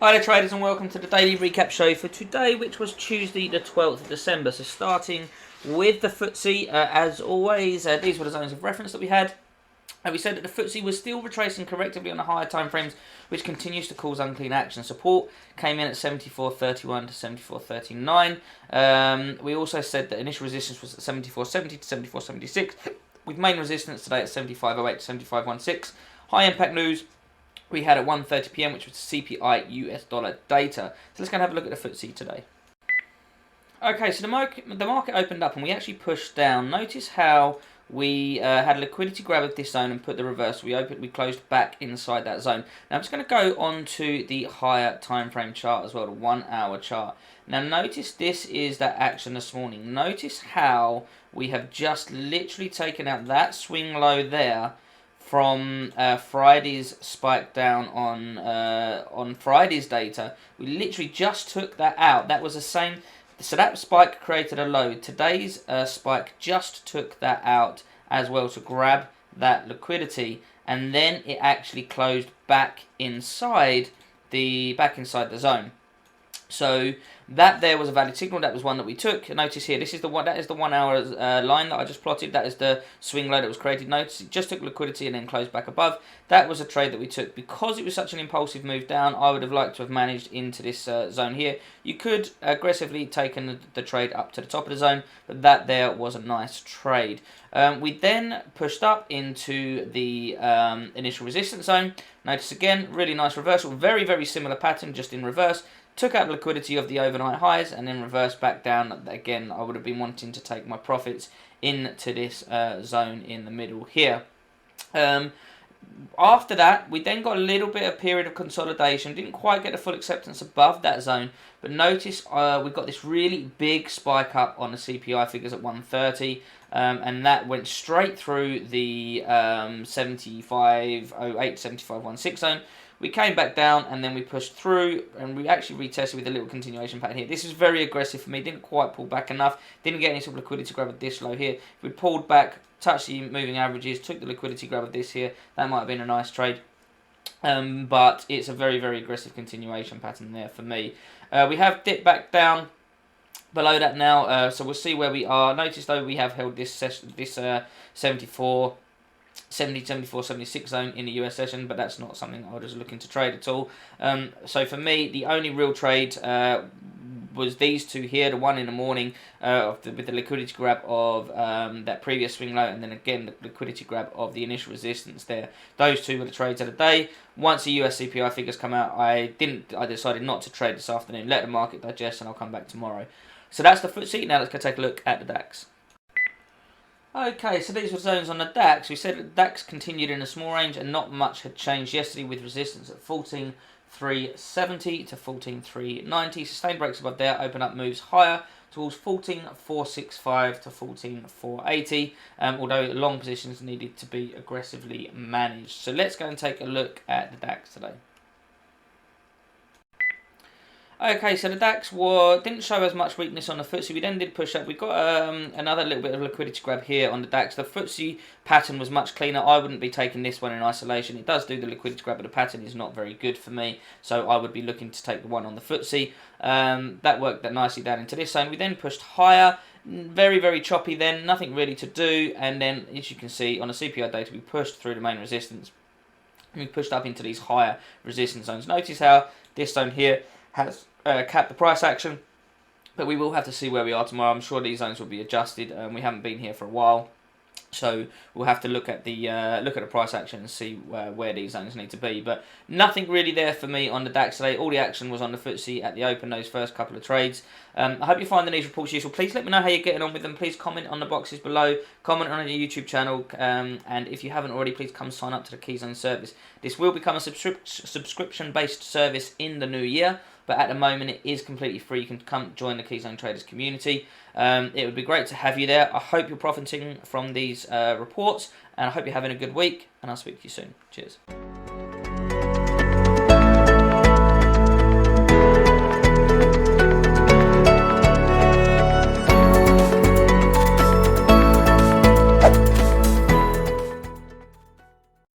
Hi there traders and welcome to the daily recap show for today, which was Tuesday the 12th of December. So starting with the FTSE, as always, these were the zones of reference that we had. We said that the FTSE was still retracing correctively on the higher time frames, which continues to cause unclean action. Support came in at 74.31 to 74.39. We also said that initial resistance was at 74.70 to 74.76, with main resistance today at 75.08 to 75.16. High impact news we had at 1:30 p.m, which was CPI US dollar data. So let's go and have a look at the FTSE today. Okay, so the market opened up and we actually pushed down. Notice how we had a liquidity grab of this zone and put the reverse. We closed back inside that zone. Now I'm just going to go on to the higher time frame chart as well, the 1 hour chart. Now notice this is that action this morning. Notice how we have just literally taken out that swing low there from Friday's spike down on Friday's data. We literally just took that out. That was the same. So that spike created a low. Today's spike just took that out as well to grab that liquidity, and then it actually closed back inside the zone. So that there was a valid signal. That was one that we took. Notice here, this is the one. That is the 1 hour line that I just plotted. That is the swing low that was created. Notice it just took liquidity and then closed back above. That was a trade that we took because it was such an impulsive move down. I would have liked to have managed into this zone here. You could aggressively taken the trade up to the top of the zone, but that there was a nice trade. We then pushed up into the initial resistance zone. Notice again, really nice reversal. Very, very similar pattern, just in reverse. Took out the liquidity of the overnight highs and then reversed back down. Again, I would have been wanting to take my profits into this zone in the middle here. After that, we then got a little bit of period of consolidation. Didn't quite get the full acceptance above that zone, but notice we got this really big spike up on the CPI figures at 1:30, and that went straight through the 75.08 to 75.16 zone. We came back down and then we pushed through and we actually retested with a little continuation pattern here. This is very aggressive for me. Didn't quite pull back enough. Didn't get any sort of liquidity grab of this low here. If we pulled back, touched the moving averages, took the liquidity grab of this here, that might have been a nice trade. But it's a very, very aggressive continuation pattern there for me. We have dipped back down below that now, so we'll see where we are. Notice though we have held this 74, 70, 74, 76 zone in the US session, but that's not something I was looking to trade at all. So for me, the only real trade was these two here, the one in the morning with the liquidity grab of that previous swing low, and then again the liquidity grab of the initial resistance there. Those two were the trades of the day. Once the US CPI figures come out, I decided not to trade this afternoon, let the market digest, and I'll come back tomorrow. So that's the FTSE. Now let's go take a look at the DAX. Okay, so these were zones on the DAX. We said that DAX continued in a small range and not much had changed yesterday, with resistance at 14,370 to 14,390. Sustained breaks above there, open up moves higher towards 14,465 to 14,480, although long positions needed to be aggressively managed. So let's go and take a look at the DAX today. Okay, so the DAX didn't show as much weakness on the FTSE. We then did push up. We got another little bit of liquidity grab here on the DAX. The FTSE pattern was much cleaner. I wouldn't be taking this one in isolation. It does do the liquidity grab, but the pattern is not very good for me. So I would be looking to take the one on the FTSE. That worked that nicely down into this zone. We then pushed higher. Very, very choppy then. Nothing really to do. And then, as you can see, on the CPI data, we pushed through the main resistance. And we pushed up into these higher resistance zones. Notice how this zone here has capped the price action, but we will have to see where we are tomorrow. I'm sure these zones will be adjusted. We haven't been here for a while, so we'll have to look at the price action and see where these zones need to be. But nothing really there for me on the DAX today. All the action was on the FTSE at the open, those first couple of trades. I hope you find these reports useful. Please let me know how you're getting on with them. Please comment on the boxes below. Comment on the YouTube channel. And if you haven't already, please come sign up to the Keyzone service. This will become a subscription-based service in the new year, but at the moment it is completely free. You can come join the Keyzone Traders community. It would be great to have you there. I hope you're profiting from these reports, and I hope you're having a good week, and I'll speak to you soon. Cheers.